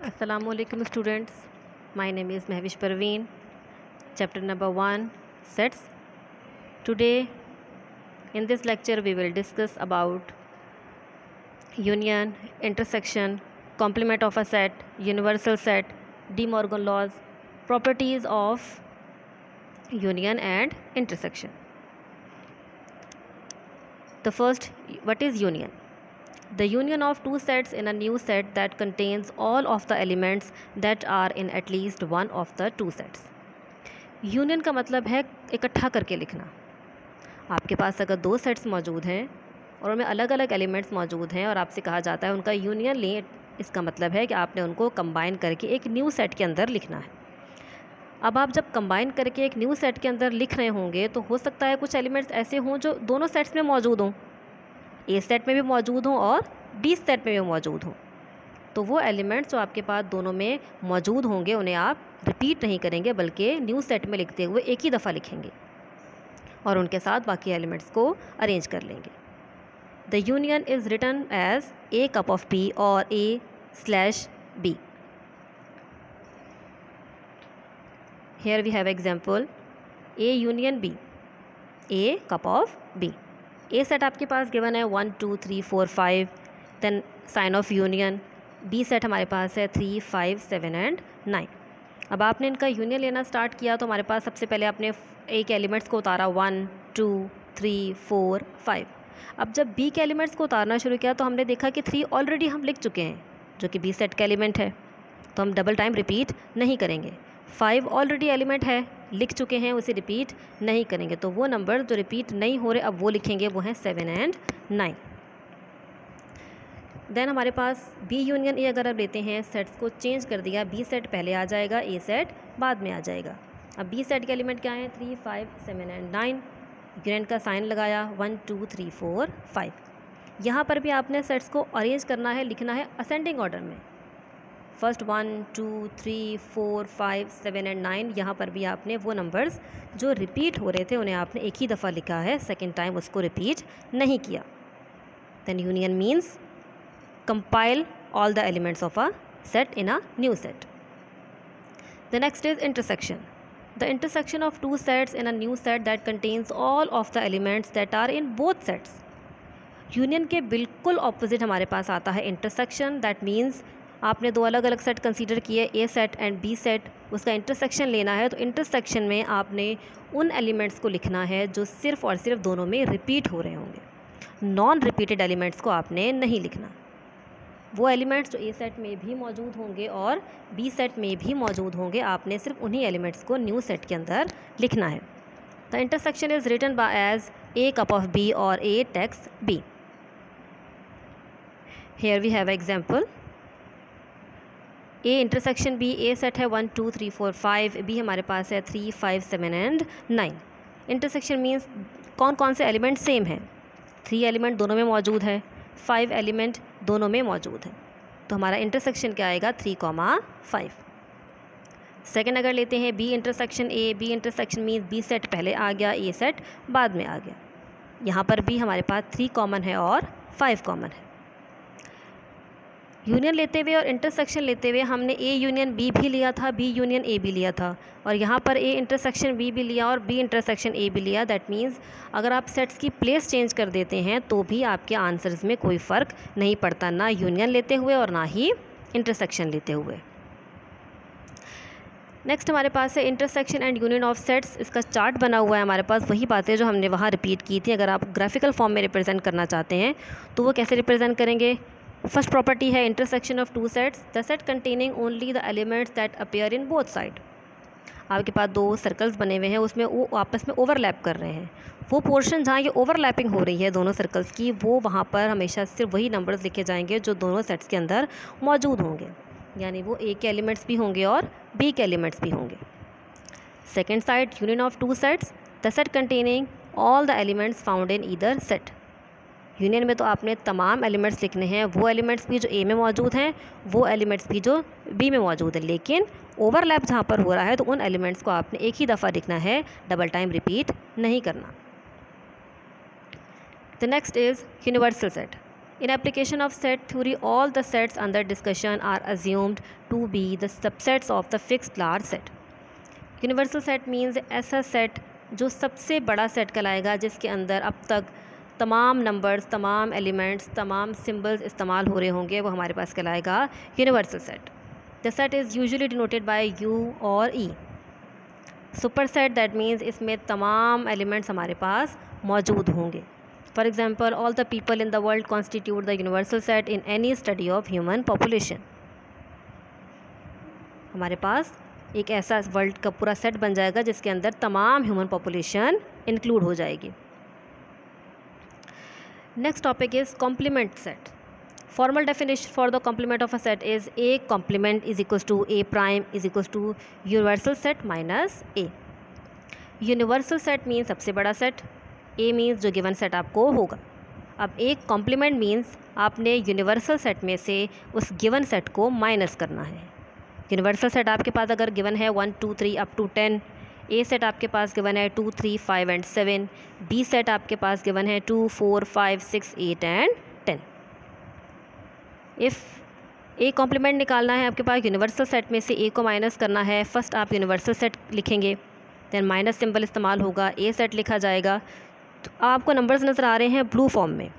Assalamualaikum students. My name is Mehwish Parveen. Chapter number 1 Sets. Today in this lecture we will discuss about union, intersection, complement of a set, universal set, De Morgan laws, properties of union and intersection. The first, what is union? The union of two sets in a new set that contains all of the elements that are in at least one of the two sets. Union का मतलब है इकट्ठा करके लिखना. आपके पास अगर दो sets मौजूद हैं और उनमें अलग अलग एलिमेंट्स मौजूद हैं और आपसे कहा जाता है उनका यूनियन लें, इसका मतलब है कि आपने उनको कंबाइन करके एक न्यू सेट के अंदर लिखना है. अब आप जब कंबाइन करके एक न्यू सेट के अंदर लिख रहे होंगे तो हो सकता है कुछ एलिमेंट्स ऐसे हों जो दोनों सेट्स में मौजूद हों, ए सेट में भी मौजूद हों और बी सेट में भी मौजूद हों. तो वो एलिमेंट्स जो आपके पास दोनों में मौजूद होंगे उन्हें आप रिपीट नहीं करेंगे बल्कि न्यू सेट में लिखते हुए एक ही दफ़ा लिखेंगे और उनके साथ बाकी एलिमेंट्स को अरेंज कर लेंगे. The union is written as a cup of B और A/B. Here we have example A union B, A cup of B. A set आपके पास गिवन है 1 2 3 4 5, then sign of union. B set हमारे पास है 3 5 7 and 9. अब आपने इनका यूनियन लेना स्टार्ट किया तो हमारे पास सबसे पहले आपने A के एलिमेंट्स को उतारा 1 2 3 4 5. अब जब B के एलिमेंट्स को उतारना शुरू किया तो हमने देखा कि 3 ऑलरेडी हम लिख चुके हैं जो कि B सेट का एलिमेंट है, तो हम डबल टाइम रिपीट नहीं करेंगे. 5 ऑलरेडी एलिमेंट है, लिख चुके हैं, उसे रिपीट नहीं करेंगे. तो वो नंबर जो रिपीट नहीं हो रहे अब वो लिखेंगे, वो हैं 7 एंड 9. देन हमारे पास बी यूनियन ए अगर आप लेते हैं, सेट्स को चेंज कर दिया, बी सेट पहले आ जाएगा, ए सेट बाद में आ जाएगा. अब बी सेट के एलिमेंट क्या हैं 3 5 7 एंड 9. यूनियन का साइन लगाया 1 2 3 4 5. यहाँ पर भी आपने सेट्स को अरेंज करना है, लिखना है असेंडिंग ऑर्डर में. First 1 2 3 4 5 7 and 9. यहाँ पर भी आपने वो नंबर्स जो रिपीट हो रहे थे उन्हें आपने एक ही दफ़ा लिखा है, सेकेंड टाइम उसको रिपीट नहीं किया. Then union means compile all the elements of a set in a new set. The next is intersection. The intersection of two sets in a new set that contains all of the elements that are in both sets. Union के बिल्कुल opposite हमारे पास आता है intersection. That means आपने दो अलग अलग set consider किए, ए सेट एंड बी सेट, उसका इंटरसेक्शन लेना है. तो इंटरसेक्शन में आपने उन एलिमेंट्स को लिखना है जो सिर्फ और सिर्फ दोनों में रिपीट हो रहे होंगे. नॉन रिपीटेड एलिमेंट्स को आपने नहीं लिखना. वो एलिमेंट्स जो ए सेट में भी मौजूद होंगे और बी सेट में भी मौजूद होंगे, आपने सिर्फ उन्हीं एलिमेंट्स को न्यू सेट के अंदर लिखना है. The intersection is written by as a cup of B और A text B. Here we have example. A intersection B, A set है 1 2 3 4 5, B हमारे पास है 3 5 7 एंड 9. इंटरसेक्शन मीन्स कौन कौन से एलिमेंट सेम हैं. 3 एलिमेंट दोनों में मौजूद है, 5 एलिमेंट दोनों में मौजूद है. तो हमारा इंटरसेक्शन क्या आएगा 3,5. सेकेंड अगर लेते हैं B intersection A, B intersection means B set पहले आ गया, ए सेट बाद में आ गया. यहाँ पर भी हमारे पास 3 कॉमन है और 5 कॉमन है. यूनियन लेते हुए और इंटरसेक्शन लेते हुए हमने ए यूनियन बी भी लिया था, बी यूनियन ए भी लिया था, और यहाँ पर ए इंटरसेक्शन बी भी लिया और बी इंटरसेक्शन ए भी लिया. दैट मीन्स अगर आप सेट्स की प्लेस चेंज कर देते हैं तो भी आपके आंसर्स में कोई फ़र्क नहीं पड़ता, ना यूनियन लेते हुए और ना ही इंटरसेक्शन लेते हुए. नेक्स्ट हमारे पास है intersection and union of sets. इसका चार्ट बना हुआ है हमारे पास, वही बातें जो हमने वहाँ रिपीट की थी. अगर आप ग्राफिकल फॉर्म में रिप्रेजेंट करना चाहते हैं तो वो कैसे रिप्रेजेंट करेंगे. फर्स्ट प्रॉपर्टी है intersection of two sets. The set containing only the elements that appear in both side. आपके पास दो सर्कल्स बने हुए हैं, उसमें वो आपस में ओवरलैप कर रहे हैं. वो पोर्शन जहाँ ये ओवरलैपिंग हो रही है दोनों सर्कल्स की, वो वहाँ पर हमेशा सिर्फ वही नंबर्स लिखे जाएंगे जो दोनों सेट्स के अंदर मौजूद होंगे, यानी वो ए के एलिमेंट्स भी होंगे और बी के एलिमेंट्स भी होंगे. Second side union of two sets. The set containing all the elements found in either set. Union में तो आपने तमाम एलिमेंट्स लिखने हैं, वो एलिमेंट्स भी जो ए में मौजूद हैं, वो एलिमेंट्स भी जो बी में मौजूद है, लेकिन ओवरलैप जहाँ पर हो रहा है तो उन एलिमेंट्स को आपने एक ही दफ़ा लिखना है, डबल टाइम रिपीट नहीं करना. The next is universal set. In application of set theory, all the sets under discussion are assumed to be the subsets of the fixed large set. Universal set means ऐसा set जो सबसे बड़ा set कहलाएगा, जिसके अंदर अब तक तमाम नंबर्स, तमाम एलिमेंट्स, तमाम सिंबल्स इस्तेमाल हो रहे होंगे, वो हमारे पास कहलाएगा universal set. The set is usually denoted by you और ई. सुपर सेट दैट मीन्स इसमें तमाम एलिमेंट्स हमारे पास मौजूद होंगे. For example, all the people in the world constitute the universal set in any study of human population. हमारे पास एक ऐसा world का पूरा सेट बन जाएगा जिसके अंदर तमाम ह्यूमन पॉपुलेशन इंक्लूड हो जाएगी. Next topic is complement set. Formal definition for the complement of a set is A complement is equals to A prime is equals to universal set minus A. Universal set means सबसे बड़ा set, A means जो given set आपको होगा. अब एक complement means आपने universal set में से उस गिवन सेट को माइनस करना है. यूनिवर्सल सेट आपके पास अगर गिवन है 1 2 3 अप टू 10, ए सेट आपके पास गिवन है 2 3 5 एंड 7, बी सेट आपके पास गिवन है 2 4 5 6 8 एंड 10. इफ़ ए कॉम्प्लीमेंट निकालना है आपके पास यूनिवर्सल सेट में से ए को माइनस करना है, फर्स्ट आप यूनिवर्सल सेट लिखेंगे, देन माइनस सिंबल इस्तेमाल होगा, ए सेट लिखा जाएगा. तो आपको नंबर्स नज़र आ रहे हैं ब्लू फॉर्म में.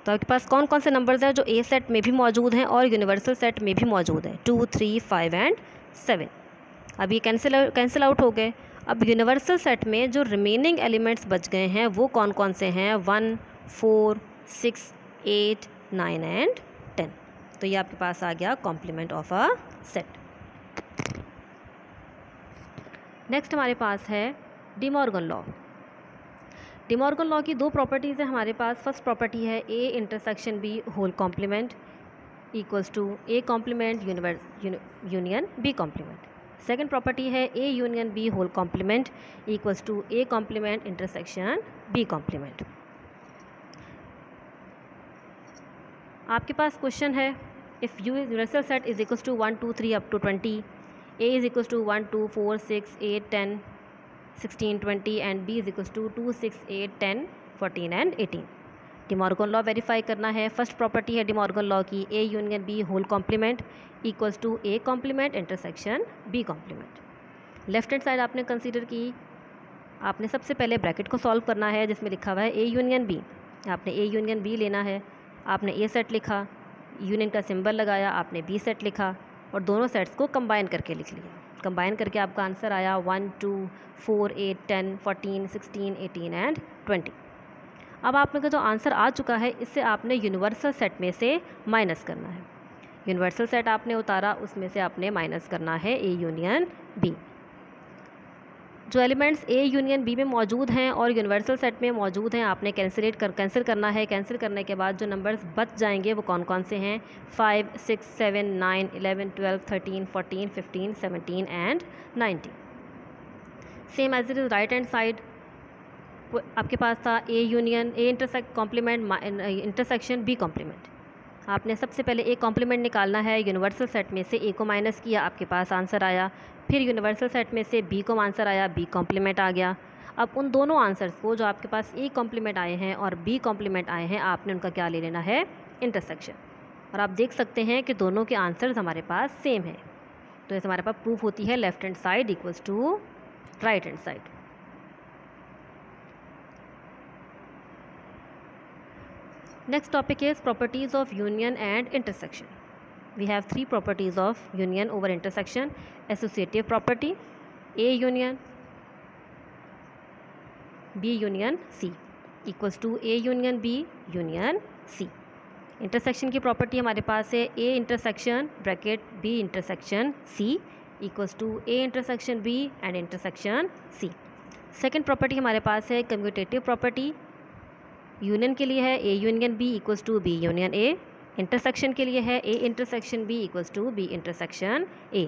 तो आपके पास कौन कौन से नंबर्स हैं जो ए सेट में भी मौजूद हैं और यूनिवर्सल सेट में भी मौजूद हैं? 2 3 5 एंड 7. अब ये कैंसिल आउट हो गए. अब यूनिवर्सल सेट में जो रिमेनिंग एलिमेंट्स बच गए हैं वो कौन कौन से हैं? 1 4 6 8 9 एंड 10. तो ये आपके पास आ गया complement of a set. Next हमारे पास है डिमॉर्गन लॉ. डिमॉर्गन लॉ की दो प्रॉपर्टीज़ हैं हमारे पास. फर्स्ट प्रॉपर्टी है A intersection B whole complement equals to A complement union B complement. Second property है A union B whole complement equals to A complement intersection B complement. आपके पास question है, if you universal set is equals to 1 2 3 up to 20, A is equals to 1 2 4 6 8 10 16 20 and B is equals to 2 6 8 10 14 and 18. De Morgan law verify करना है. First property है De Morgan law की A union B whole complement equals to A complement intersection B complement. Left hand side आपने consider की, आपने सबसे पहले bracket को सॉल्व करना है जिसमें लिखा हुआ है ए यूनियन बी. आपने ए यूनियन बी लेना है, आपने ए सेट लिखा, यूनियन का सिंबल लगाया, आपने बी सेट लिखा और दोनों सेट्स को कंबाइन करके लिख लिया. कंबाइन करके आपका आंसर आया 1 2 4 8 10 14 16 18 एंड 20. अब आप लोग का जो आंसर आ चुका है इससे आपने यूनिवर्सल सेट में से माइनस करना है. यूनिवर्सल सेट आपने उतारा, उसमें से आपने माइनस करना है ए यूनियन बी. जो एलिमेंट्स ए यूनियन बी में मौजूद हैं और यूनिवर्सल सेट में मौजूद हैं आपने कैंसिल करना है. कैंसिल करने के बाद जो नंबर्स बच जाएंगे वो कौन कौन से हैं? 5 6 7 9 11 12 13 14 15 17 and 19. Same as it is right hand side आपके पास था A union A intersection B complement. आपने सबसे पहले ए कॉम्प्लीमेंट निकालना है. यूनिवर्सल सेट में से ए को माइनस किया, आपके पास आंसर आया. फिर यूनिवर्सल सेट में से बी को आंसर आया, बी कॉम्प्लीमेंट आ गया. अब उन दोनों आंसर्स को जो आपके पास ए कॉम्प्लीमेंट आए हैं और बी कॉम्प्लीमेंट आए हैं, आपने उनका क्या ले लेना है? इंटरसेक्शन. और आप देख सकते हैं कि दोनों के आंसर्स हमारे पास सेम हैं. तो इस हमारे पास प्रूफ होती है left hand side equals to right hand side. Next topic is properties of union and intersection. We have three properties of union over intersection. Associative property, A union B union C equals to A union B union C. Intersection की property हमारे पास है A intersection bracket B intersection C equals to A intersection B and intersection C. Second property हमारे पास है commutative property. Union के लिए है A union B equals to B union A. Intersection के लिए है A intersection B equals to B intersection A.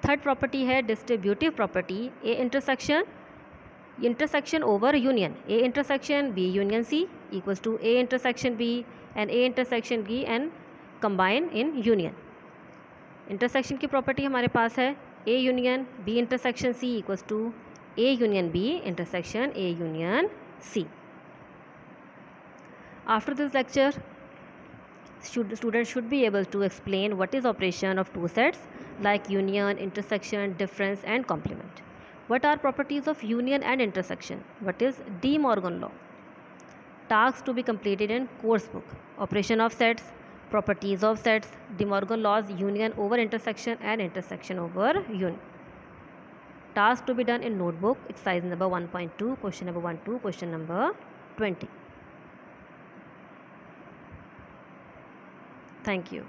Third property है distributive property A intersection over union A intersection B union C equals to A intersection B and A intersection B and combine in union. Intersection की property हमारे पास है A union B intersection C equals to A union B intersection A union C. After this lecture, Students should be able to explain what is operation of two sets like union, intersection, difference and complement. What are properties of union and intersection? What is De Morgan law? Tasks to be completed in course book. Operation of sets, properties of sets, De Morgan laws, union over intersection and intersection over union. Task to be done in notebook, exercise number 1.2, question number 1 to question number 20. Thank you.